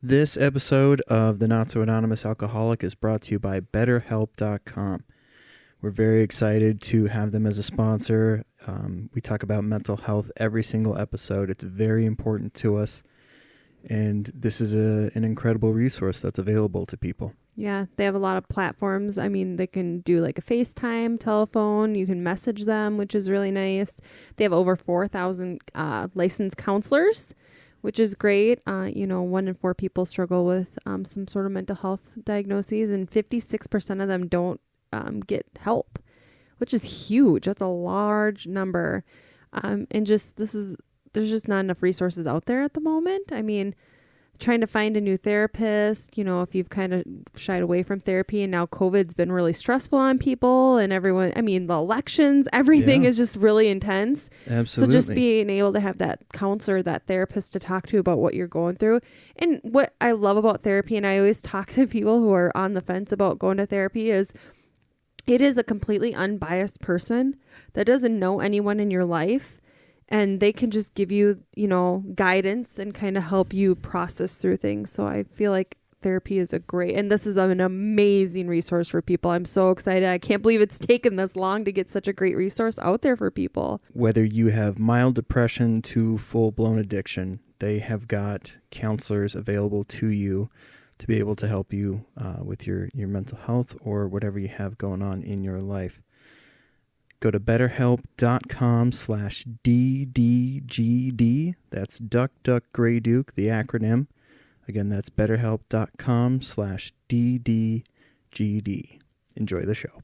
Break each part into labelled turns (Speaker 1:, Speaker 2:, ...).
Speaker 1: This episode of The Not So Anonymous Alcoholic is brought to you by BetterHelp.com. We're very excited to have them as a sponsor. We talk about mental health every single episode. It's very important to us. And this is an incredible resource that's available to people.
Speaker 2: Yeah, they have a lot of platforms. I mean, they can do like a FaceTime, telephone. You can message them, which is really nice. They have over 4,000 licensed counselors, which is great. 1 in 4 people struggle with some sort of mental health diagnoses, and 56% of them don't get help, which is huge. That's a large number. There's just not enough resources out there at the moment. I mean, trying to find a new therapist, if you've kind of shied away from therapy and now COVID's been really stressful on people and everyone, the elections, everything is just really intense.
Speaker 1: Absolutely.
Speaker 2: So just being able to have that counselor, that therapist to talk to about what you're going through. And what I love about therapy, and I always talk to people who are on the fence about going to therapy, is it is a completely unbiased person that doesn't know anyone in your life. And they can just give you, guidance and kind of help you process through things. So I feel like therapy is and this is an amazing resource for people. I'm so excited. I can't believe it's taken this long to get such a great resource out there for people.
Speaker 1: Whether you have mild depression to full-blown addiction, they have got counselors available to you to be able to help you with your mental health or whatever you have going on in your life. Go to betterhelp.com/DDGD. That's Duck, Duck, Grey Duke, the acronym. Again, that's betterhelp.com/DDGD. Enjoy the show.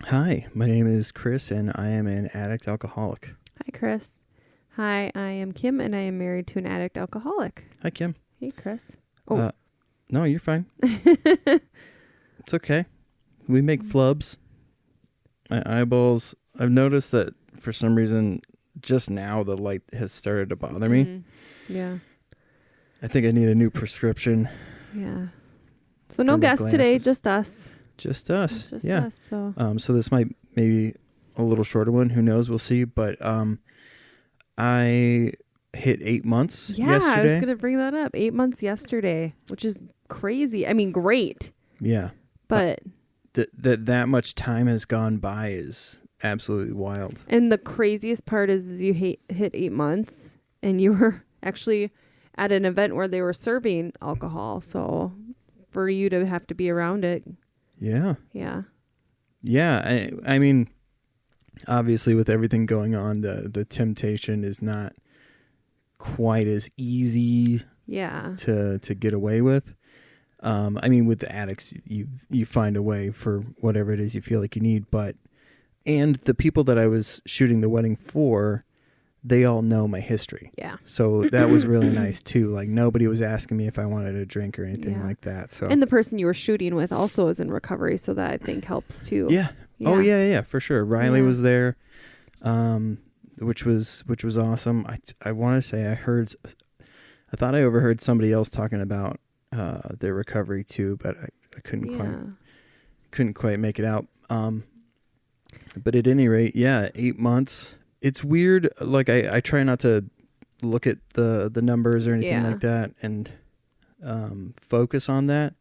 Speaker 1: Hi, my name is Chris, and I am an addict alcoholic.
Speaker 2: Hi, Chris. Hi, I am Kim, and I am married to an addict alcoholic.
Speaker 1: Hi, Kim.
Speaker 2: Hey, Chris. Oh.
Speaker 1: No, you're fine. It's okay. We make flubs. My eyeballs, I've noticed that for some reason, just now the light has started to bother me.
Speaker 2: Yeah.
Speaker 1: I think I need a new prescription.
Speaker 2: Yeah. So no guests today, just us.
Speaker 1: Just us.
Speaker 2: Just
Speaker 1: yeah.
Speaker 2: us. So.
Speaker 1: So this might maybe a little shorter one. Who knows? We'll see. But I hit 8 months yesterday.
Speaker 2: Yeah, I was going to bring that up. 8 months yesterday, which is crazy. Great.
Speaker 1: Yeah.
Speaker 2: But
Speaker 1: that much time has gone by is absolutely wild.
Speaker 2: And the craziest part is you hit 8 months and you were actually at an event where they were serving alcohol. So for you to have to be around it.
Speaker 1: Yeah.
Speaker 2: Yeah.
Speaker 1: Yeah. I mean, obviously with everything going on, the temptation is not quite as easy to get away with. With the addicts, you find a way for whatever it is you feel like you need. And the people that I was shooting the wedding for, they all know my history.
Speaker 2: Yeah.
Speaker 1: So that was really nice too. Like nobody was asking me if I wanted a drink or anything like that. So.
Speaker 2: And the person you were shooting with also is in recovery, so that I think helps too.
Speaker 1: Yeah. Oh yeah, for sure. Riley was there, which was awesome. I want to say I thought I overheard somebody else talking about their recovery too, but I couldn't quite make it out. But at any rate, 8 months. It's weird. Like I try not to look at the numbers or anything like that and focus on that,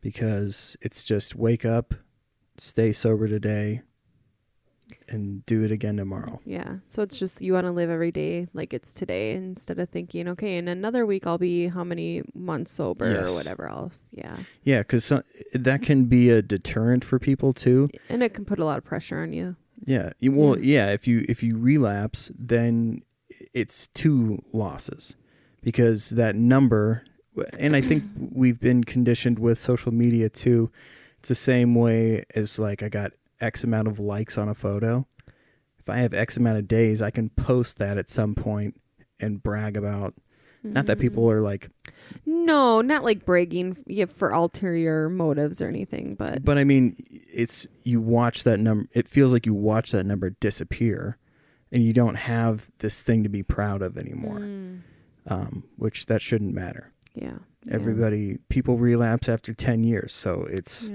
Speaker 1: because it's just wake up, stay sober today, and do it again tomorrow.
Speaker 2: Yeah. So it's just you want to live every day like it's today instead of thinking, okay, in another week I'll be how many months sober or whatever else. Yeah. Yeah,
Speaker 1: because that can be a deterrent for people too.
Speaker 2: And it can put a lot of pressure on you.
Speaker 1: Yeah. Well, if you relapse, then it's 2 losses, because that number, and I think we've been conditioned with social media too. It's the same way as like I got X amount of likes on a photo. If I have X amount of days, I can post that at some point and brag about. Not that people are like.
Speaker 2: No, not like bragging for ulterior motives or anything, but.
Speaker 1: But I mean, you watch that number. It feels like you watch that number disappear, and you don't have this thing to be proud of anymore, which that shouldn't matter.
Speaker 2: Yeah.
Speaker 1: People relapse after 10 years. So it's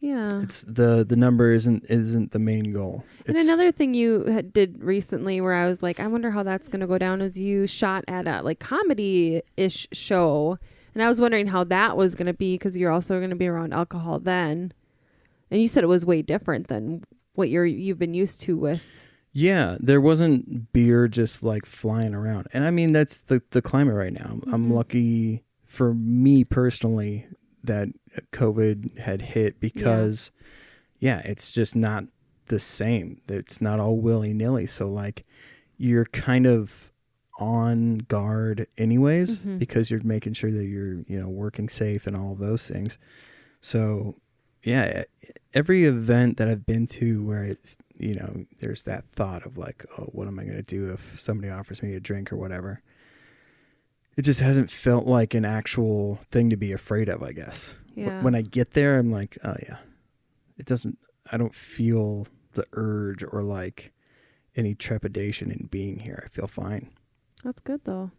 Speaker 1: it's the number isn't the main goal.
Speaker 2: And another thing you did recently where I was like, I wonder how that's going to go down, is you shot at a like comedy-ish show. And I was wondering how that was going to be, because you're also going to be around alcohol then. And you said it was way different than what you've been used to with.
Speaker 1: Yeah, there wasn't beer just like flying around. And I mean, that's the climate right now. Mm-hmm. I'm lucky, for me personally, that COVID had hit, because it's just not the same. It's not all willy-nilly. So like you're kind of on guard anyways, because you're making sure that you're, working safe and all of those things. So yeah, every event that I've been to where there's that thought of like, oh, what am I going to do if somebody offers me a drink or whatever? It just hasn't felt like an actual thing to be afraid of, I guess. Yeah. When I get there, I'm like, oh yeah, I don't feel the urge or like any trepidation in being here. I feel fine.
Speaker 2: That's good though.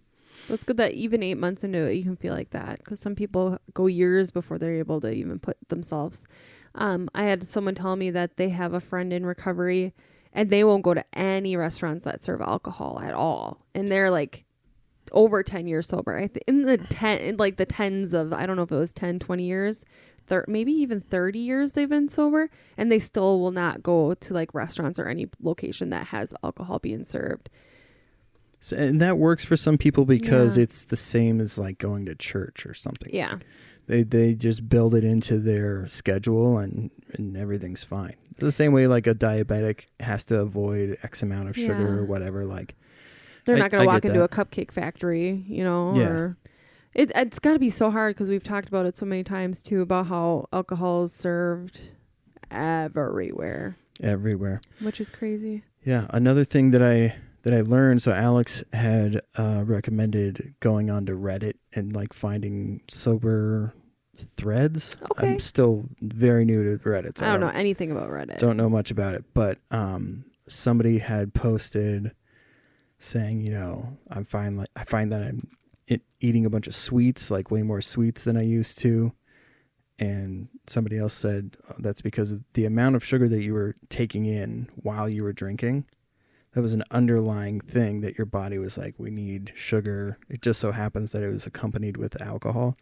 Speaker 2: That's good that even 8 months into it, you can feel like that, because some people go years before they're able to even put themselves. I had someone tell me that they have a friend in recovery and they won't go to any restaurants that serve alcohol at all. And they're like over 10 years sober. In the tens of, I don't know if it was 10, 20 years, maybe even 30 years they've been sober, and they still will not go to like restaurants or any location that has alcohol being served.
Speaker 1: So, and that works for some people because it's the same as like going to church or something.
Speaker 2: Yeah.
Speaker 1: They just build it into their schedule and everything's fine. The same way like a diabetic has to avoid X amount of sugar or whatever. Like
Speaker 2: they're not going to walk into a cupcake factory, or it's got to be so hard, because we've talked about it so many times too, about how alcohol is served everywhere, which is crazy. Yeah. Another thing that I learned, so Alex had recommended going onto Reddit and like finding sober threads. Okay. I'm still very new to Reddit. So I don't know anything about Reddit. Don't know much about it, but somebody had posted saying, I find that I'm eating a bunch of sweets, like way more sweets than I used to. And somebody else said that's because of the amount of sugar that you were taking in while you were drinking. That was an underlying thing that your body was like, we need sugar. It just so happens that it was accompanied with alcohol.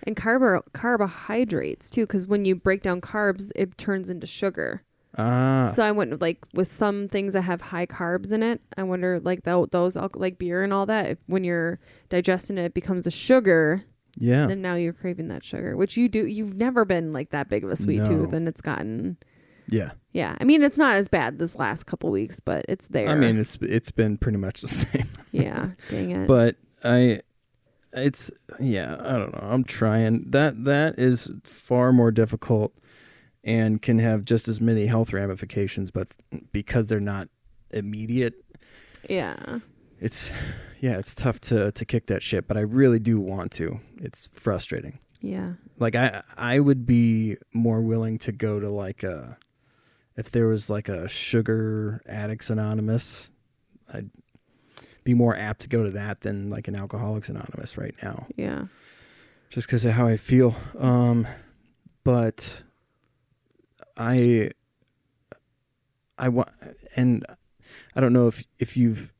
Speaker 2: And carbohydrates too, because when you break down carbs, it turns into sugar. So I wonder, like with some things that have high carbs in it, I wonder like those like beer and all that, when you're digesting it becomes a sugar. Yeah. Then now you're craving that sugar, which you do. You've never been like that big of a sweet tooth, and it's gotten. Yeah. Yeah. I mean, it's not as bad this last couple weeks, but it's there. I mean, it's been pretty much the same. Yeah. Dang it. But I don't know. I'm trying. That is far more difficult and can have just as many health ramifications, but because they're not immediate. Yeah. It's tough to kick that shit, but I really do want to. It's frustrating. Yeah. Like I would be more willing to go to like if there was like a Sugar Addicts Anonymous, I'd be more apt to go to that than like an Alcoholics Anonymous right now. Yeah. Just because of how I feel. But I want, and I don't know if you've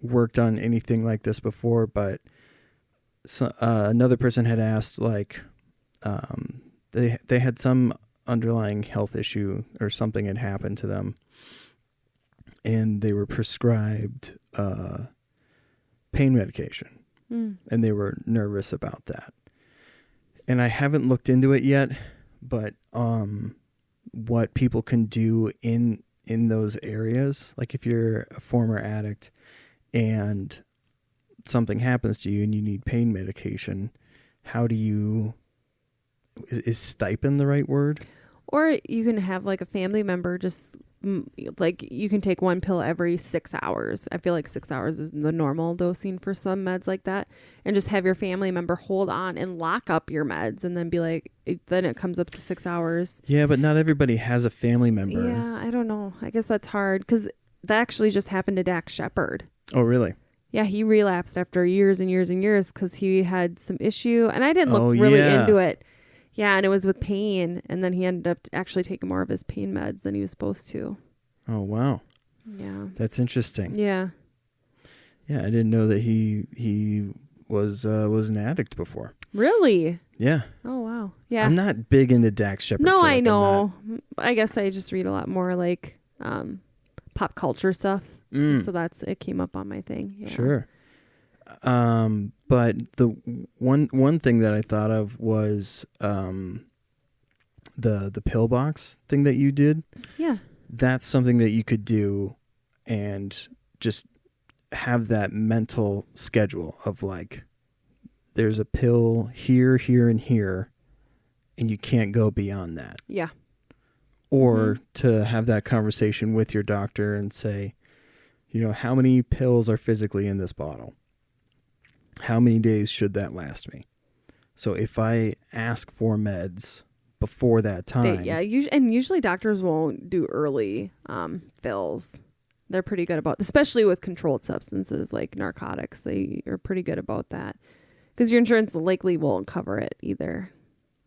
Speaker 2: worked on anything like this before, but another person had asked like they had some underlying health issue or something had happened to them, and they were prescribed pain medication, and they were nervous about that. And I haven't looked into it yet, but what people can do in those areas, like if you're a former addict and something happens to you and you need pain medication, how do you, is stipend the right word? Or you can have like a family member just like you can take one pill every 6 hours. I feel like 6 hours is the normal dosing for some meds like that, and just have your family member hold on and lock up your meds and then be like, then it comes up to 6 hours. Yeah, but not everybody has a family member. Yeah, I don't know. I guess that's hard because that actually just happened to Dax Shepard. Oh, really? Yeah, he relapsed after years and years and years because he had some issue. And I didn't look
Speaker 1: Oh,
Speaker 2: really
Speaker 1: yeah.
Speaker 2: into it. Yeah, and it was with pain. And then he ended up actually taking more of his pain meds than he was supposed to.
Speaker 1: Oh, wow.
Speaker 2: Yeah.
Speaker 1: That's interesting.
Speaker 2: Yeah.
Speaker 1: Yeah, I didn't know that he was an addict before.
Speaker 2: Really?
Speaker 1: Yeah.
Speaker 2: Oh, wow. Yeah.
Speaker 1: I'm not big into Dax Shepard.
Speaker 2: No,
Speaker 1: so
Speaker 2: I
Speaker 1: like
Speaker 2: know. I guess I just read a lot more like pop culture stuff. So it came up on my thing. Yeah.
Speaker 1: Sure. But the one thing that I thought of was the pill box thing that you did.
Speaker 2: Yeah.
Speaker 1: That's something that you could do and just have that mental schedule of like, there's a pill here, here, and here, and you can't go beyond that.
Speaker 2: Yeah.
Speaker 1: Or to have that conversation with your doctor and say, you know, how many pills are physically in this bottle? How many days should that last me? So if I ask for meds before that time.
Speaker 2: Usually doctors won't do early fills. They're pretty good about, especially with controlled substances like narcotics. They are pretty good about that because your insurance likely won't cover it either.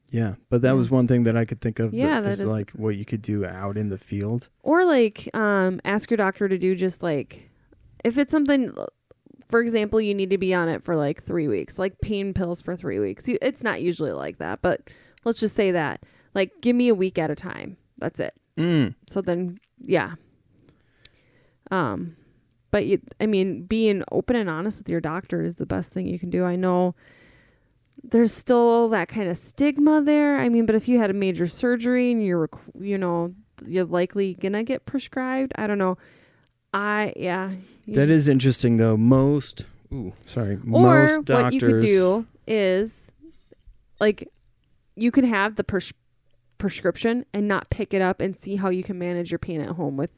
Speaker 1: Yeah, but that was one thing that I could think of.
Speaker 2: Yeah,
Speaker 1: that is like what you could do out in the field.
Speaker 2: Or like ask your doctor to do just like, if it's something, for example, you need to be on it for like 3 weeks, like pain pills for 3 weeks. It's not usually like that, but let's just say that. Like, give me a week at a time. That's it. So then, yeah. But being open and honest with your doctor is the best thing you can do. I know there's still that kind of stigma there. I mean, but if you had a major surgery and you're likely gonna get prescribed. I don't know. That
Speaker 1: is interesting though. Most doctors.
Speaker 2: What you could do is, like, you could have the prescription and not pick it up and see how you can manage your pain at home with,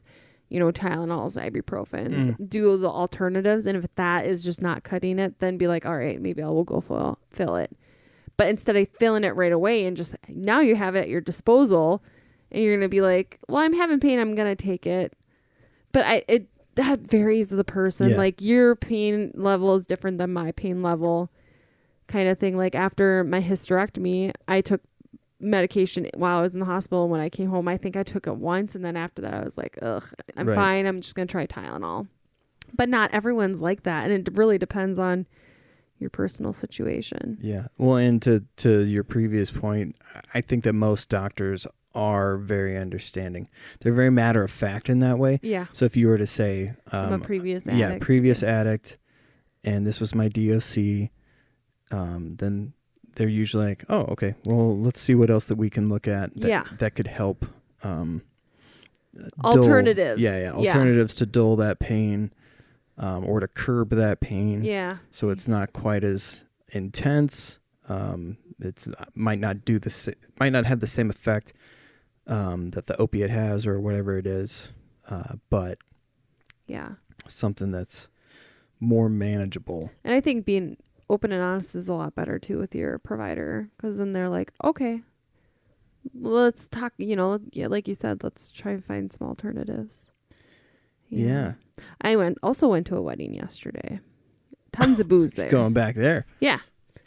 Speaker 2: Tylenols, ibuprofens. Do the alternatives, and if that is just not cutting it, then be like, all right, maybe I will go fill it. But instead of filling it right away and just now you have it at your disposal, and you're gonna be like, well, I'm having pain, I'm gonna take it. But that varies of the person.
Speaker 1: Yeah.
Speaker 2: Like, your pain level is different than my pain level, kind of thing. Like, after my hysterectomy, I took medication while I was in the hospital. And when I came home, I think I took it once, and then after that I was like, ugh, I'm fine, I'm just gonna try Tylenol. But not everyone's like that, and it really depends on your personal situation.
Speaker 1: Yeah. Well, and to your previous point, I think that most doctors are very understanding. They're very matter of fact in that way.
Speaker 2: Yeah.
Speaker 1: So if you were to say
Speaker 2: I'm a previous addict.
Speaker 1: Addict, and this was my DOC, then they're usually like, oh, okay, well, let's see what else that we can look at that could help.
Speaker 2: Alternatives.
Speaker 1: Alternatives to dull that pain, or to curb that pain.
Speaker 2: Yeah.
Speaker 1: So it's not quite as intense. It's might not have the same effect that the opiate has or whatever it is, but something that's more manageable.
Speaker 2: And I think being open and honest is a lot better too with your provider, because then they're like, okay, let's talk, like you said, let's try and find some alternatives.
Speaker 1: Yeah.
Speaker 2: I also went to a wedding yesterday. Tons of booze there.
Speaker 1: Going back there.
Speaker 2: Yeah.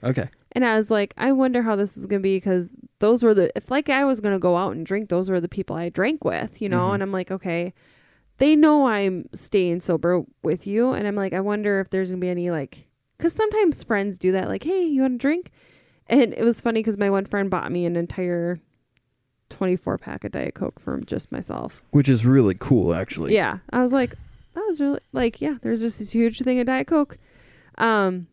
Speaker 1: Okay.
Speaker 2: And I was like, I wonder how this is going to be, because those were if like I was going to go out and drink, those were the people I drank with, and I'm like, okay, they know I'm staying sober with you. And I'm like, I wonder if there's going to be any, like, because sometimes friends do that, like, hey, you want a drink? And it was funny because my one friend bought me an entire 24 pack of Diet Coke for just myself.
Speaker 1: Which is really cool, actually.
Speaker 2: Yeah. I was like, that was really, like, yeah, there's just this huge thing of Diet Coke. And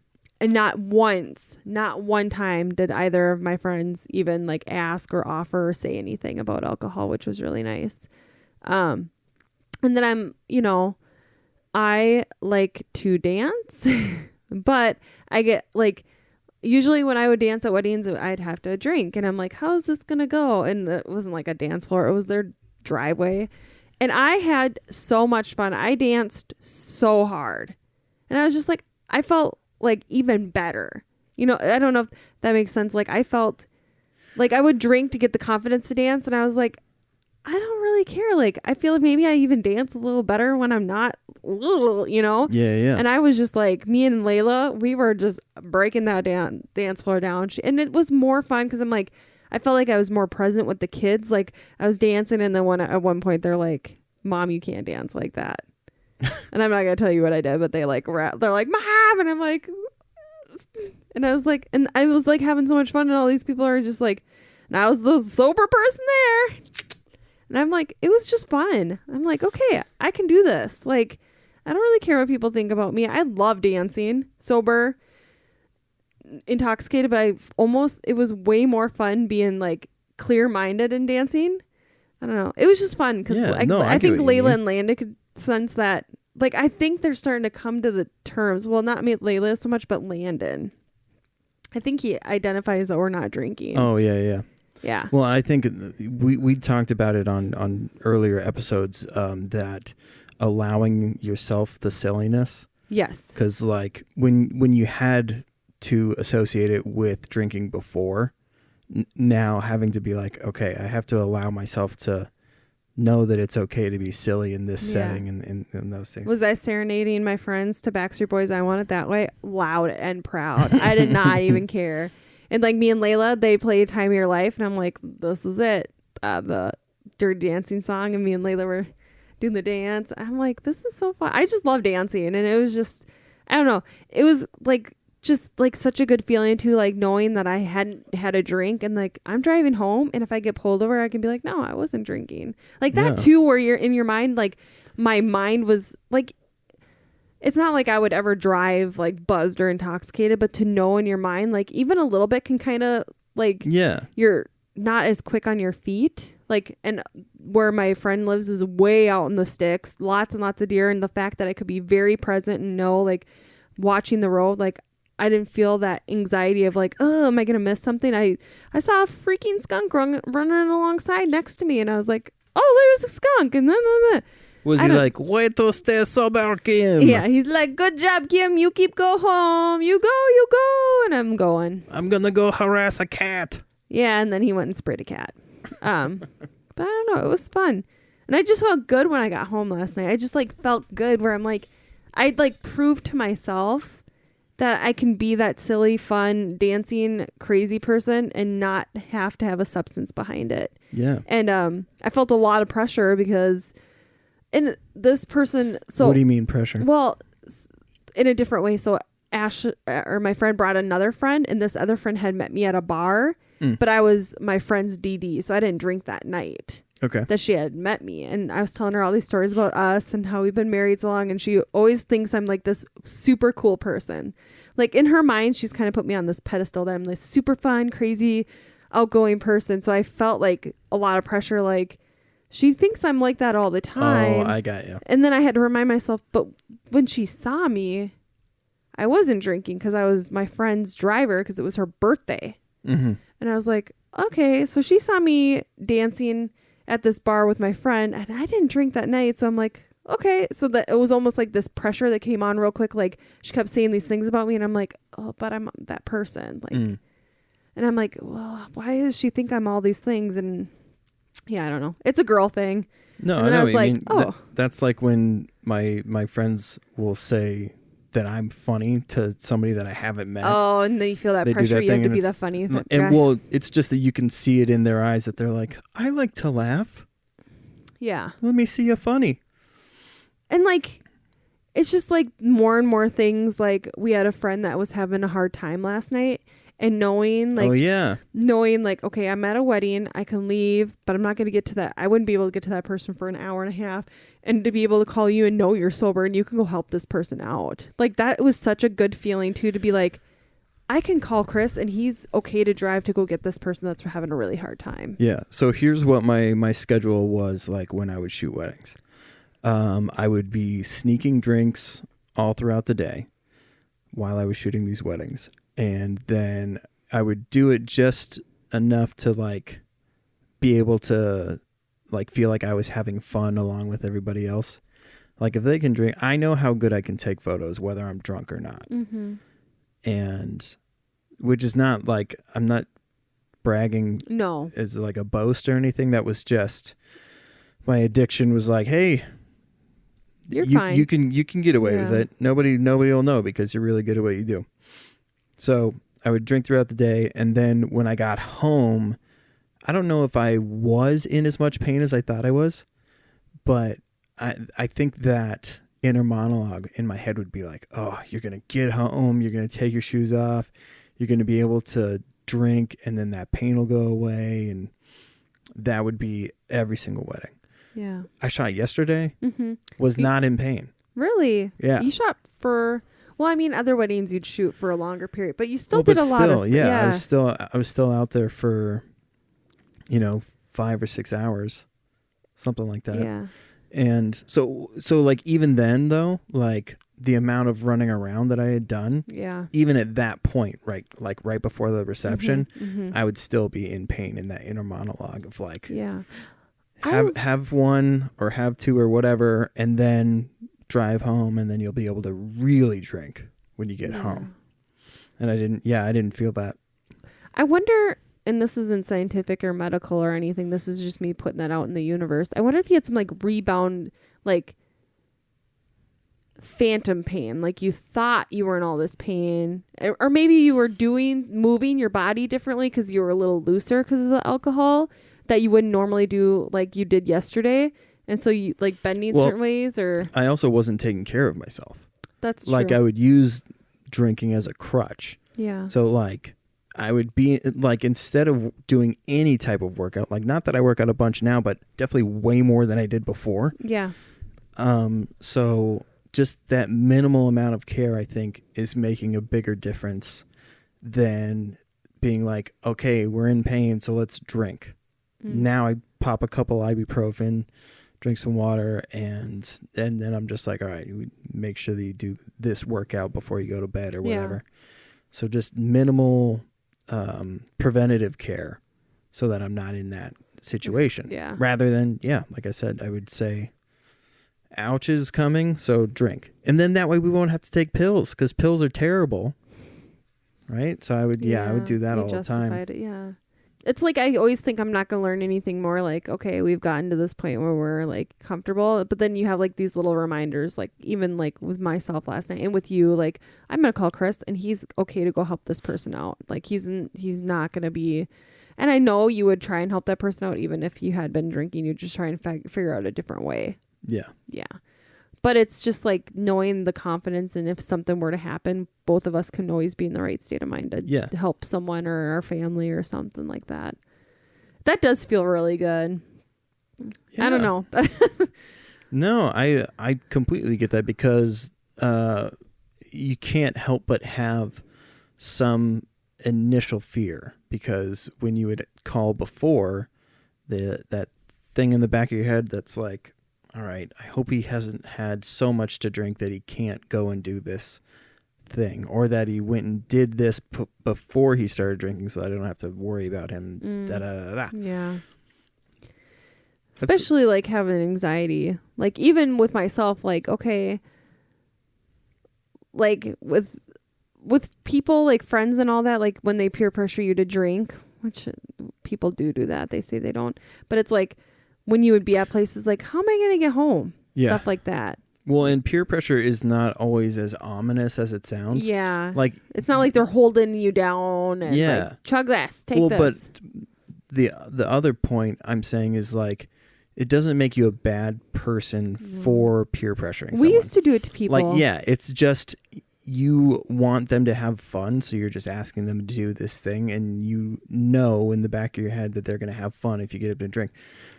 Speaker 2: not one time did either of my friends even like ask or offer or say anything about alcohol, which was really nice. And then I like to dance, but I get like, usually when I would dance at weddings, I'd have to drink, and I'm like, how's this going to go? And it wasn't like a dance floor. It was their driveway. And I had so much fun. I danced so hard, and I was just like, I felt like even better. I don't know if that makes sense. Like, I felt like I would drink to get the confidence to dance, and I was like, I don't really care. Like, I feel like maybe I even dance a little better when I'm not, you know?
Speaker 1: Yeah, yeah.
Speaker 2: And I was just like, me and Layla, we were just breaking that dance floor down. And it was more fun because I'm like, I felt like I was more present with the kids. Like, I was dancing, and then at one point they're like, Mom, you can't dance like that. And I'm not going to tell you what I did, but they're like, Mom! And I'm like, and I was like having so much fun, and all these people are just like, and I was the sober person there. And I'm like, it was just fun. I'm like, okay, I can do this. Like, I don't really care what people think about me. I love dancing, sober, intoxicated, but it was way more fun being like clear-minded and dancing. I don't know. It was just fun because I think Layla and Landon could sense that. Like, I think they're starting to come to the terms. Well, not me, Layla so much, but Landon. I think he identifies that we're not drinking.
Speaker 1: Oh, yeah, yeah.
Speaker 2: Yeah.
Speaker 1: Well, I think we talked about it on earlier episodes, that allowing yourself the silliness.
Speaker 2: Yes.
Speaker 1: Because like when you had to associate it with drinking before, now having to be like, okay, I have to allow myself to know that it's okay to be silly in this setting and those things.
Speaker 2: Was I serenading my friends to Backstreet Boys? I Want It That Way, loud and proud. I did not even care. And like me and Layla, they played Time of Your Life, and I'm like, this is it. The Dirty Dancing song, and me and Layla were doing the dance. I'm like, this is so fun. I just love dancing, and it was just, I don't know. It was like just like such a good feeling too, like knowing that I hadn't had a drink, and like I'm driving home, and if I get pulled over, I can be like, no, I wasn't drinking. Like that too, where you're in your mind, like my mind was like, it's not like I would ever drive like buzzed or intoxicated, but to know in your mind, like even a little bit can kind of like, you're not as quick on your feet. Like, and where my friend lives is way out in the sticks, lots and lots of deer. And the fact that I could be very present and know, like watching the road, like I didn't feel that anxiety of like, oh, am I going to miss something? I saw a freaking skunk running alongside next to me. And I was like, oh, there's a skunk. And then.
Speaker 1: Was he like, wait to stay sober, Kim?
Speaker 2: Yeah, he's like, good job, Kim. You go home. You go. And I'm going.
Speaker 1: I'm going to go harass a cat.
Speaker 2: Yeah, and then he went and sprayed a cat. But I don't know. It was fun. And I just felt good when I got home last night. I just like felt good where I'm like, I'd like proved to myself that I can be that silly, fun, dancing, crazy person and not have to have a substance behind it.
Speaker 1: Yeah.
Speaker 2: And I felt a lot of pressure because... And this person, so...
Speaker 1: What do you mean pressure?
Speaker 2: Well, in a different way. So Ash, or my friend, brought another friend, and this other friend had met me at a bar, but I was my friend's DD, so I didn't drink that night.
Speaker 1: Okay.
Speaker 2: That she had met me. And I was telling her all these stories about us and how we've been married so long, and she always thinks I'm like this super cool person. Like in her mind, she's kind of put me on this pedestal that I'm this super fun, crazy, outgoing person. So I felt like a lot of pressure, like... She thinks I'm like that all the time.
Speaker 1: Oh, I got you.
Speaker 2: And then I had to remind myself, but when she saw me, I wasn't drinking because I was my friend's driver because it was her birthday. Mm-hmm. And I was like, okay, so she saw me dancing at this bar with my friend and I didn't drink that night. So I'm like, okay. So that it was almost like this pressure that came on real quick. Like she kept saying these things about me and I'm like, oh, but I'm that person. Like, and I'm like, well, why does she think I'm all these things? And yeah, I don't know. It's a girl thing.
Speaker 1: No,
Speaker 2: and then
Speaker 1: I know.
Speaker 2: I was like,
Speaker 1: that's like when my friends will say that I'm funny to somebody that I haven't met.
Speaker 2: Oh, and then you feel that pressure. You have to be that funny.
Speaker 1: And well, it's just that you can see it in their eyes that they're like, I like to laugh.
Speaker 2: Yeah.
Speaker 1: Let me see you funny.
Speaker 2: And like, it's just like more and more things. Like we had a friend that was having a hard time last night. And knowing like, okay, I'm at a wedding, I can leave, but I'm not going to get to that. I wouldn't be able to get to that person for an hour and a half, and to be able to call you and know you're sober and you can go help this person out. Like that was such a good feeling too, to be like, I can call Chris and he's okay to drive to go get this person that's having a really hard time.
Speaker 1: Yeah. So here's what my schedule was like when I would shoot weddings. I would be sneaking drinks all throughout the day while I was shooting these weddings. And then I would do it just enough to like be able to like feel like I was having fun along with everybody else. Like if they can drink, I know how good I can take photos, whether I'm drunk or not. Mm-hmm. And which is not like, I'm not bragging
Speaker 2: no
Speaker 1: as like a boast or anything. That was just my addiction was like, hey,
Speaker 2: You're fine.
Speaker 1: You can get away with it. Nobody will know because you're really good at what you do. So I would drink throughout the day, and then when I got home, I don't know if I was in as much pain as I thought I was, but I think that inner monologue in my head would be like, oh, you're going to get home, you're going to take your shoes off, you're going to be able to drink, and then that pain will go away, and that would be every single wedding.
Speaker 2: Yeah.
Speaker 1: I shot yesterday, was not in pain.
Speaker 2: Really?
Speaker 1: Yeah.
Speaker 2: You shot for, well, I mean, other weddings you'd shoot for a longer period, but you still did a lot of
Speaker 1: yeah. I was still out there for, 5 or 6 hours, something like that.
Speaker 2: Yeah.
Speaker 1: And so like even then though, like the amount of running around that I had done, even at that point, right, like right before the reception, I would still be in pain in that inner monologue of like, have one or have two or whatever, and then drive home, and then you'll be able to really drink when you get home. And I didn't feel that.
Speaker 2: I wonder, and this isn't scientific or medical or anything, this is just me putting that out in the universe. I wonder if you had some like rebound, like phantom pain, like you thought you were in all this pain, or maybe you were moving your body differently because you were a little looser because of the alcohol that you wouldn't normally do like you did yesterday. And so you like bending certain ways, or
Speaker 1: I also wasn't taking care of myself.
Speaker 2: That's true.
Speaker 1: Like I would use drinking as a crutch.
Speaker 2: Yeah.
Speaker 1: So like I would be like, instead of doing any type of workout, like not that I work out a bunch now, but definitely way more than I did before.
Speaker 2: Yeah.
Speaker 1: So just that minimal amount of care, I think, is making a bigger difference than being like, okay, we're in pain, so let's drink. Now I pop a couple ibuprofen, drink some water, and then I'm just like, all right, make sure that you do this workout before you go to bed or whatever. So just minimal preventative care so that I'm not in that situation. Rather than, like I said, I would say, ouch is coming, so drink. And then that way we won't have to take pills, because pills are terrible. Right? So I would do that all the time.
Speaker 2: It's like I always think I'm not going to learn anything more. Like, okay, we've gotten to this point where we're like comfortable, but then you have like these little reminders, like even like with myself last night and with you, like I'm going to call Chris and he's okay to go help this person out. Like he's not going to be, and I know you would try and help that person out even if you had been drinking. You just try and figure out a different way. Yeah. But it's just like knowing the confidence, and if something were to happen, both of us can always be in the right state of mind to help someone or our family or something like that. That does feel really good. I don't know.
Speaker 1: No, I completely get that, because you can't help but have some initial fear, because when you would call before, that thing in the back of your head that's like, all right, I hope he hasn't had so much to drink that he can't go and do this thing, or that he went and did this before he started drinking, so I don't have to worry about him.
Speaker 2: Yeah. Especially like having anxiety, like even with myself, like, okay, like with people, like friends and all that, like when they peer pressure you to drink, which people do that. They say they don't, but it's like, when you would be at places like, how am I going to get home? Stuff like that.
Speaker 1: Well, and peer pressure is not always as ominous as it sounds.
Speaker 2: Yeah.
Speaker 1: Like,
Speaker 2: it's not like they're holding you down and like, chug this, take this.
Speaker 1: But the other point I'm saying is like, it doesn't make you a bad person for peer pressuring someone.
Speaker 2: We used to do it to people.
Speaker 1: Like, it's just, you want them to have fun, so you're just asking them to do this thing, and you know in the back of your head that they're going to have fun if you get up to drink.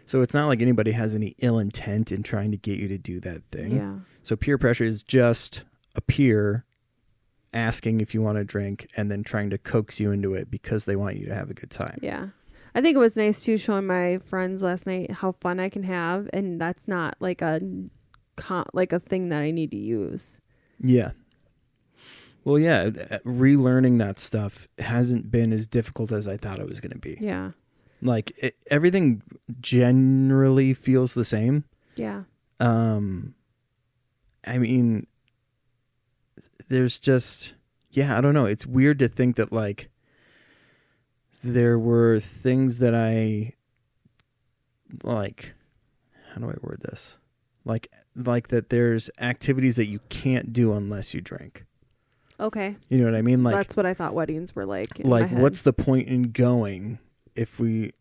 Speaker 1: So it's not like anybody has any ill intent in trying to get you to do that thing.
Speaker 2: Yeah.
Speaker 1: So peer pressure is just a peer asking if you want to drink and then trying to coax you into it because they want you to have a good time.
Speaker 2: Yeah. I think it was nice too, showing my friends last night how fun I can have, and that's not like a thing that I need to use.
Speaker 1: Yeah. Well, yeah, relearning that stuff hasn't been as difficult as I thought it was going to be.
Speaker 2: Yeah.
Speaker 1: Like everything generally feels the same.
Speaker 2: Yeah.
Speaker 1: I mean, there's just, I don't know. It's weird to think that like there were things that I like, how do I word this? Like that there's activities that you can't do unless you drink.
Speaker 2: Okay.
Speaker 1: You know what I mean? Like,
Speaker 2: that's what I thought weddings were like.
Speaker 1: Like, what's the point in going if we're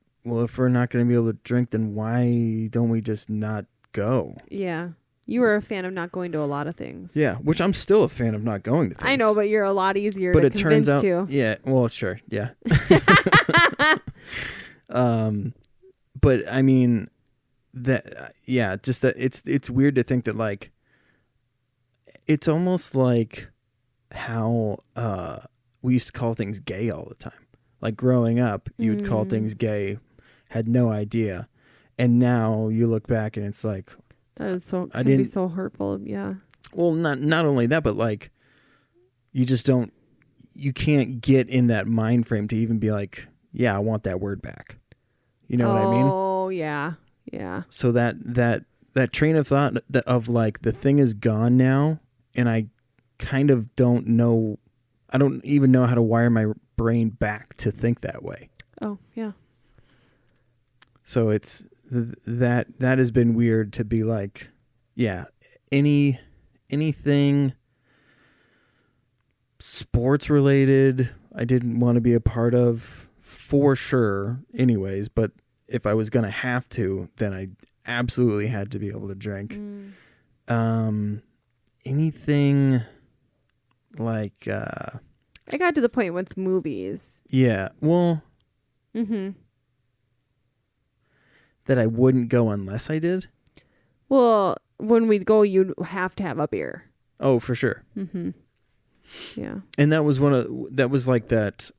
Speaker 1: not going to be able to drink, then why don't we just not go?
Speaker 2: Yeah. You were a fan of not going to a lot of things.
Speaker 1: Yeah, which I'm still a fan of not going to things.
Speaker 2: I know, but you're a lot easier to convince to.
Speaker 1: Yeah, well, sure, yeah. But I mean, just that it's weird to think that, like, it's almost like how we used to call things gay all the time. Like, growing up, you would call things gay, had no idea, and now you look back and it's like,
Speaker 2: that is can be so hurtful. Yeah.
Speaker 1: Well, not only that, but like, you can't get in that mind frame to even be like, yeah, I want that word back. You know what I mean?
Speaker 2: Oh yeah, yeah.
Speaker 1: So that train of thought of like, the thing is gone now, and I kind of don't know. I don't even know how to wire my brain back to think that way.
Speaker 2: Oh yeah.
Speaker 1: So it's that has been weird to be like, yeah, anything sports related, I didn't want to be a part of for sure anyways, but if I was going to have to, then I absolutely had to be able to drink. Anything like
Speaker 2: I got to the point with movies.
Speaker 1: Yeah, well, that I wouldn't go unless I did.
Speaker 2: Well, when we'd go, you'd have to have a beer.
Speaker 1: Oh, for sure.
Speaker 2: Yeah.
Speaker 1: And that was like that.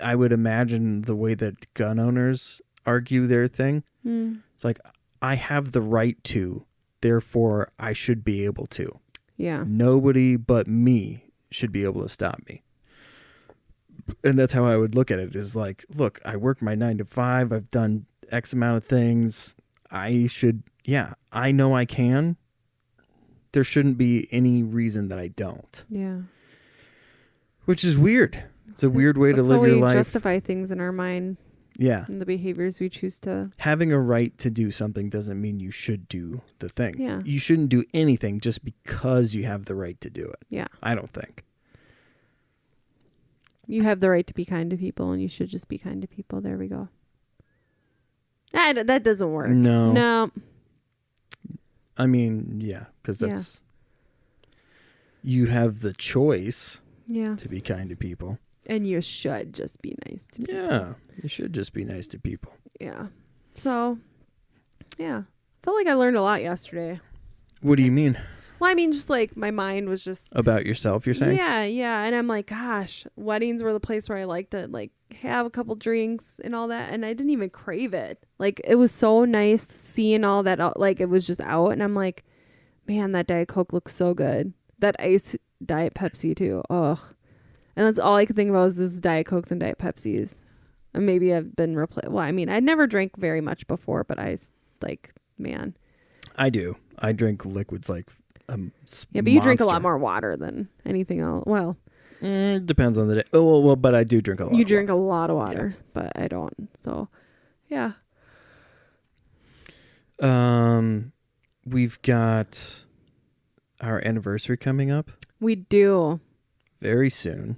Speaker 1: I would imagine the way that gun owners argue their thing. It's like, I have the right to, therefore I should be able to.
Speaker 2: Yeah.
Speaker 1: Nobody but me should be able to stop me. And that's how I would look at it, is like, look, I work my 9 to 5. I've done X amount of things. I know I can. There shouldn't be any reason that I don't.
Speaker 2: Yeah.
Speaker 1: Which is weird. It's a weird way to live your life.
Speaker 2: We justify things in our mind.
Speaker 1: Yeah.
Speaker 2: And the behaviors we choose to.
Speaker 1: Having a right to do something doesn't mean you should do the thing.
Speaker 2: Yeah.
Speaker 1: You shouldn't do anything just because you have the right to do it.
Speaker 2: Yeah.
Speaker 1: I don't think.
Speaker 2: You have the right to be kind to people, and you should just be kind to people. There we go. That doesn't work. No.
Speaker 1: I mean, yeah, because that's... You have the choice to be kind to people.
Speaker 2: And you should just be nice to people.
Speaker 1: Yeah, you should just be nice to people.
Speaker 2: Yeah. So, yeah. I felt like I learned a lot yesterday.
Speaker 1: What do you mean?
Speaker 2: Well, I mean, just like my mind was just...
Speaker 1: About yourself, you're saying?
Speaker 2: Yeah. And I'm like, gosh, weddings were the place where I like to like have a couple drinks and all that. And I didn't even crave it. Like, it was so nice seeing all that out. Like, it was just out. And I'm like, man, that Diet Coke looks so good. That ice Diet Pepsi too. Ugh. And that's all I could think about was this Diet Cokes and Diet Pepsis. And maybe I've been replaced. Well, I mean, I never drank very much before, but I like, man.
Speaker 1: I do. I drink liquids like
Speaker 2: yeah, but you drink a lot more water than anything else. Well,
Speaker 1: depends on the day. Oh, well, but I do drink a lot.
Speaker 2: You drink a lot of water, but I don't. So, yeah.
Speaker 1: We've got our anniversary coming up.
Speaker 2: We do.
Speaker 1: Very soon.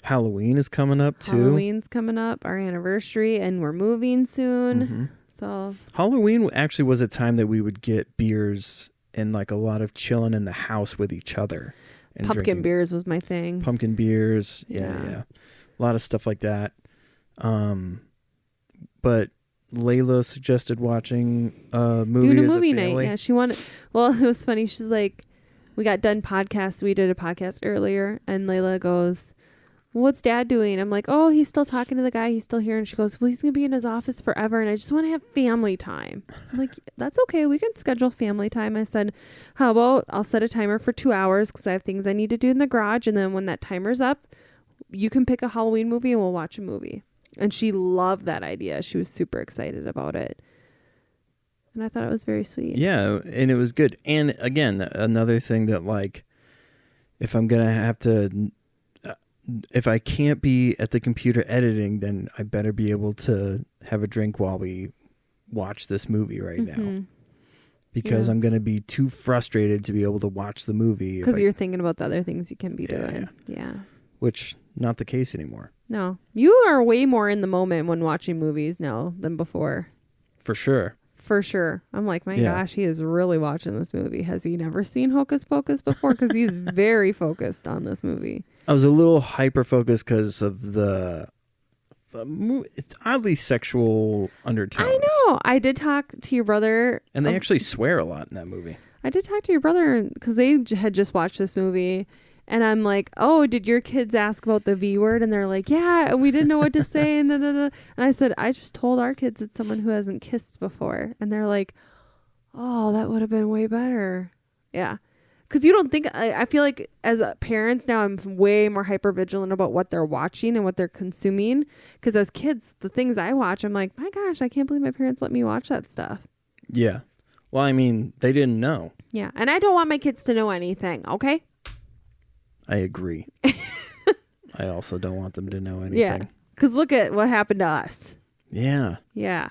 Speaker 1: Halloween is coming up too.
Speaker 2: Halloween's coming up, our anniversary, and we're moving soon. So
Speaker 1: Halloween actually was a time that we would get beers and like a lot of chilling in the house with each other. And
Speaker 2: pumpkin beers was my thing.
Speaker 1: Pumpkin beers, yeah. A lot of stuff like that. But Layla suggested watching a movie.
Speaker 2: Doing a
Speaker 1: as
Speaker 2: movie
Speaker 1: a family.
Speaker 2: night. Yeah, she wanted. Well, it was funny. She's like, we got done podcast. We did a podcast earlier, and Layla goes, what's Dad doing? I'm like, oh, he's still talking to the guy. He's still here. And she goes, well, he's going to be in his office forever. And I just want to have family time. I'm like, that's okay. We can schedule family time. I said, how about I'll set a timer for 2 hours because I have things I need to do in the garage. And then when that timer's up, you can pick a Halloween movie and we'll watch a movie. And she loved that idea. She was super excited about it. And I thought it was very sweet.
Speaker 1: Yeah, and it was good. And again, another thing that like, if I'm going to have to... if I can't be at the computer editing, then I better be able to have a drink while we watch this movie right now.
Speaker 2: Mm-hmm.
Speaker 1: Because I'm going to be too frustrated to be able to watch the movie.
Speaker 2: Because you're thinking about the other things you can be doing. Yeah.
Speaker 1: Which, not the case anymore.
Speaker 2: No. You are way more in the moment when watching movies now than before.
Speaker 1: For sure.
Speaker 2: For sure. I'm like, my gosh, he is really watching this movie. Has he never seen Hocus Pocus before? Because he's very focused on this movie.
Speaker 1: I was a little hyper-focused because of it's oddly sexual undertones.
Speaker 2: I know. I did talk to your brother.
Speaker 1: And they actually swear a lot in that movie.
Speaker 2: I did talk to your brother because they had just watched this movie. And I'm like, oh, did your kids ask about the V word? And they're like, yeah, we didn't know what to say. And I said, I just told our kids it's someone who hasn't kissed before. And they're like, oh, that would have been way better. Yeah. Because you don't think, I feel like as parents now, I'm way more hyper vigilant about what they're watching and what they're consuming. Because as kids, the things I watch, I'm like, my gosh, I can't believe my parents let me watch that stuff.
Speaker 1: Yeah. Well, I mean, they didn't know.
Speaker 2: Yeah. And I don't want my kids to know anything. Okay.
Speaker 1: I agree. I also don't want them to know anything.
Speaker 2: Yeah. Because look at what happened to us.
Speaker 1: Yeah.
Speaker 2: Yeah.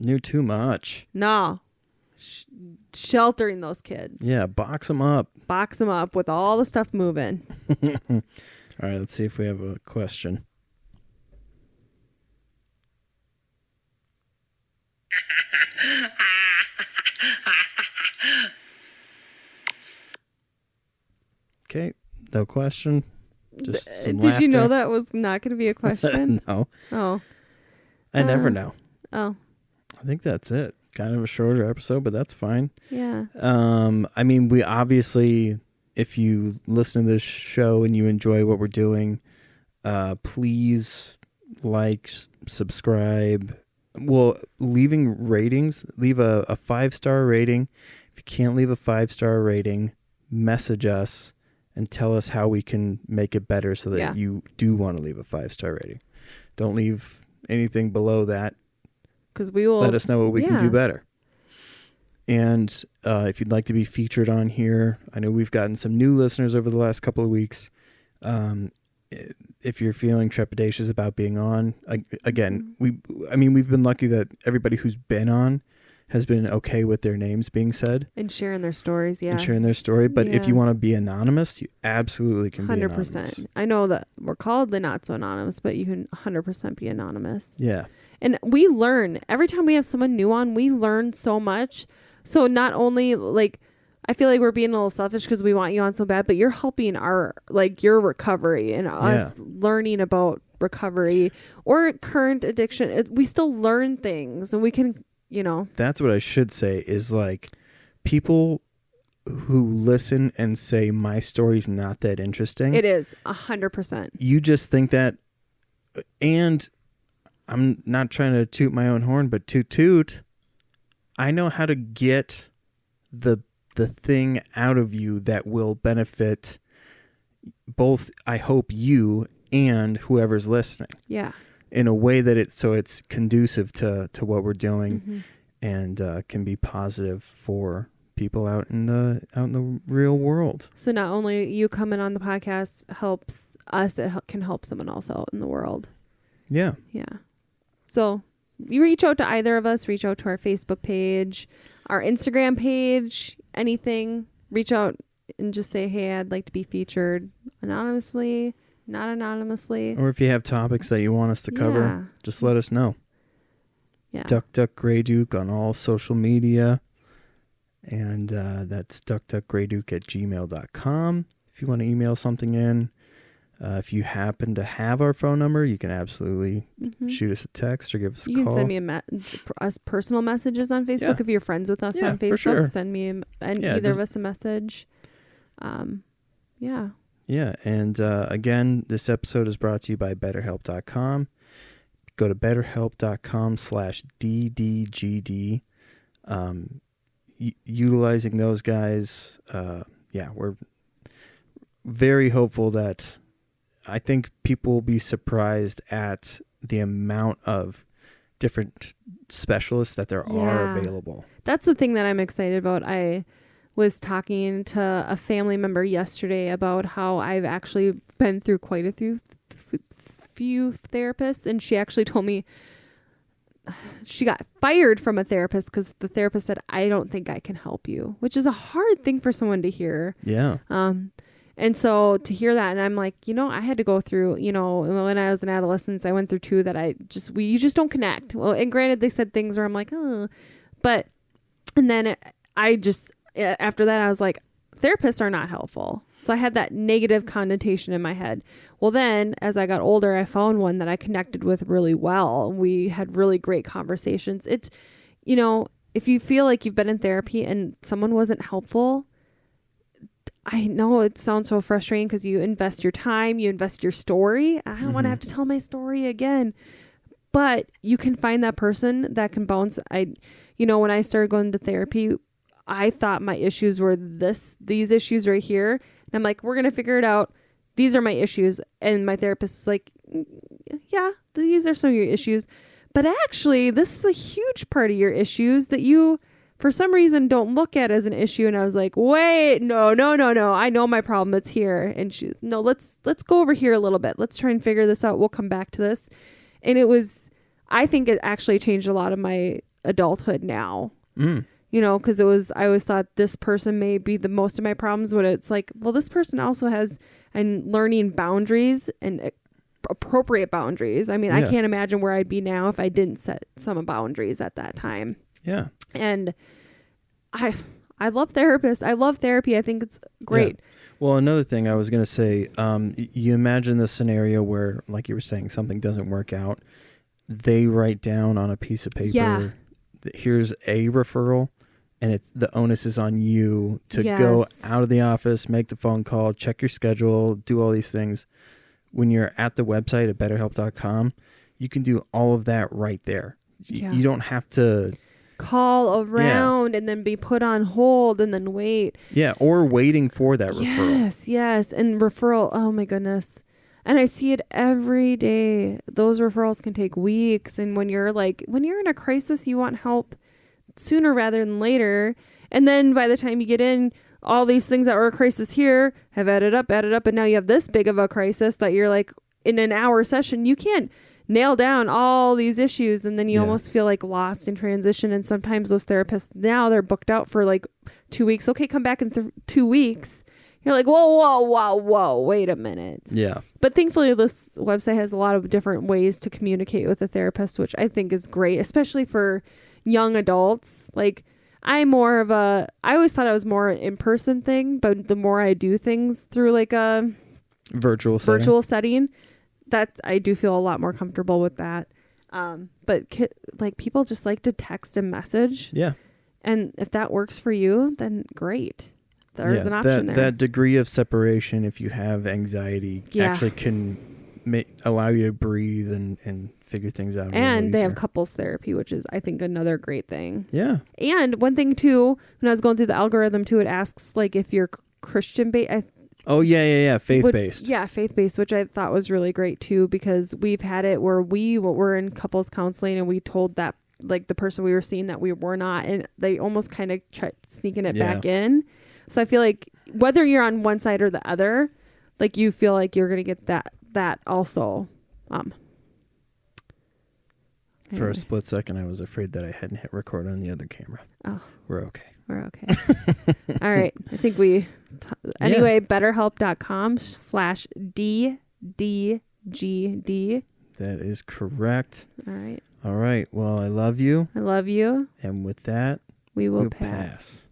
Speaker 1: Knew too much.
Speaker 2: No. Sheltering those kids.
Speaker 1: Yeah. Box them up.
Speaker 2: Box them up with all the stuff moving.
Speaker 1: All right. Let's see if we have a question. Okay. No question. Just some
Speaker 2: Did
Speaker 1: laughter.
Speaker 2: you know that was not going to be a question?
Speaker 1: No.
Speaker 2: Oh.
Speaker 1: I never know.
Speaker 2: Oh.
Speaker 1: I think that's it. Kind of a shorter episode, but that's fine.
Speaker 2: Yeah.
Speaker 1: I mean, we obviously, if you listen to this show and you enjoy what we're doing, please like, subscribe. Well, leaving ratings, leave a 5-star rating. If you can't leave a 5-star rating, message us and tell us how we can make it better so that you do want to leave a 5-star rating. Don't leave anything below that.
Speaker 2: Because we will
Speaker 1: let us know what we can do better. And if you'd like to be featured on here, I know we've gotten some new listeners over the last couple of weeks. If you're feeling trepidatious about being on, again, we've been lucky that everybody who's been on has been okay with their names being said.
Speaker 2: And sharing their stories,
Speaker 1: And sharing their story. But if you want to be anonymous, you absolutely can be anonymous.
Speaker 2: 100%. I know that we're called the Not So Anonymous, but you can 100% be anonymous.
Speaker 1: Yeah.
Speaker 2: And we learn. Every time we have someone new on, we learn so much. So not only, like, I feel like we're being a little selfish because we want you on so bad, but you're helping your recovery and us learning about recovery or current addiction. We still learn things and we can, That's
Speaker 1: what I should say is, like, people who listen and say my story's not that interesting.
Speaker 2: It is 100%.
Speaker 1: You just think that, and I'm not trying to toot my own horn, but toot. I know how to get the thing out of you that will benefit both, I hope, you and whoever's listening.
Speaker 2: Yeah.
Speaker 1: In a way that it's conducive to what we're doing and can be positive for people out in the real world.
Speaker 2: So not only you coming on the podcast helps us, it can help someone else out in the world.
Speaker 1: Yeah.
Speaker 2: Yeah. So you reach out to either of us, reach out to our Facebook page, our Instagram page, anything. Reach out and just say, hey, I'd like to be featured anonymously, not anonymously.
Speaker 1: Or if you have topics that you want us to cover, just let us know.
Speaker 2: Yeah.
Speaker 1: Duck Grey Duke on all social media. And that's duckduckgreyduke@gmail.com. If you want to email something in. If you happen to have our phone number, you can absolutely shoot us a text or give us a call. You
Speaker 2: can send me us personal messages on Facebook. If you're friends with us on Facebook,
Speaker 1: for sure.
Speaker 2: Send me either of us a message. Yeah.
Speaker 1: And again, this episode is brought to you by BetterHelp.com. Go to BetterHelp.com/DDGD. Utilizing those guys, we're very hopeful that I think people will be surprised at the amount of different specialists that there are available.
Speaker 2: That's the thing that I'm excited about. I was talking to a family member yesterday about how I've actually been through quite a few therapists, and she actually told me she got fired from a therapist because the therapist said, I don't think I can help you, which is a hard thing for someone to hear.
Speaker 1: Yeah.
Speaker 2: And so to hear that, and I'm like, I had to go through, when I was an adolescent, I went through two that you just don't connect. Well, and granted, they said things where I'm like, but, and then after that, I was like, therapists are not helpful. So I had that negative connotation in my head. Well, then as I got older, I found one that I connected with really well. We had really great conversations. It's, if you feel like you've been in therapy and someone wasn't helpful, I know it sounds so frustrating because you invest your time, you invest your story. I don't want to have to tell my story again, but you can find that person that can bounce. When I started going to therapy, I thought my issues were these issues right here. And I'm like, we're going to figure it out. These are my issues. And my therapist is like, yeah, these are some of your issues. But actually, this is a huge part of your issues that you, for some reason, don't look at as an issue. And I was like, wait, no. I know my problem. It's here. And let's go over here a little bit. Let's try and figure this out. We'll come back to this. And I think it actually changed a lot of my adulthood now. Because I always thought this person may be the most of my problems, but it's like, well, this person also has learning boundaries and appropriate boundaries. I mean, I can't imagine where I'd be now if I didn't set some boundaries at that time. Yeah. And I love therapists. I love therapy. I think it's great.
Speaker 1: Yeah. Well, another thing I was going to say, you imagine the scenario where, like you were saying, something doesn't work out. They write down on a piece of paper, here's a referral. And the onus is on you to go out of the office, make the phone call, check your schedule, do all these things. When you're at the website at betterhelp.com, you can do all of that right there. You don't have to
Speaker 2: call around and then be put on hold and then wait.
Speaker 1: Yeah, or waiting for that referral.
Speaker 2: Yes. And referral, oh my goodness. And I see it every day. Those referrals can take weeks. And when you're in a crisis, you want help sooner rather than later. And then by the time you get in, all these things that were a crisis here have added up. And now you have this big of a crisis that you're like, in an hour session, you can't nail down all these issues. And then you almost feel like lost in transition. And sometimes those therapists, now they're booked out for like 2 weeks. Okay, come back in 2 weeks. You're like, whoa, wait a minute. Yeah. But thankfully, this website has a lot of different ways to communicate with a therapist, which I think is great, especially for young adults. Like, I always thought I was more an in-person thing, but the more I do things through like a virtual setting, that I do feel a lot more comfortable with that. But people just like to text and message. Yeah. And if that works for you, then great. There's an option there. That degree of separation, if you have anxiety, actually can allow you to breathe and figure things out. And they have couples therapy, which is, I think, another great thing. Yeah. And one thing too, when I was going through the algorithm too, it asks like if you're Christian based. Faith-based. Faith-based, which I thought was really great too, because we've had it where we were in couples counseling and we told that like the person we were seeing that we were not, and they almost kind of tried sneaking it back in. So I feel like whether you're on one side or the other, like you feel like you're going to get that also. For a split second, I was afraid that I hadn't hit record on the other camera. Oh, we're okay. All right. I think anyway, betterhelp.com/DDGD. That is correct. All right. Well, I love you. And with that, we will pass.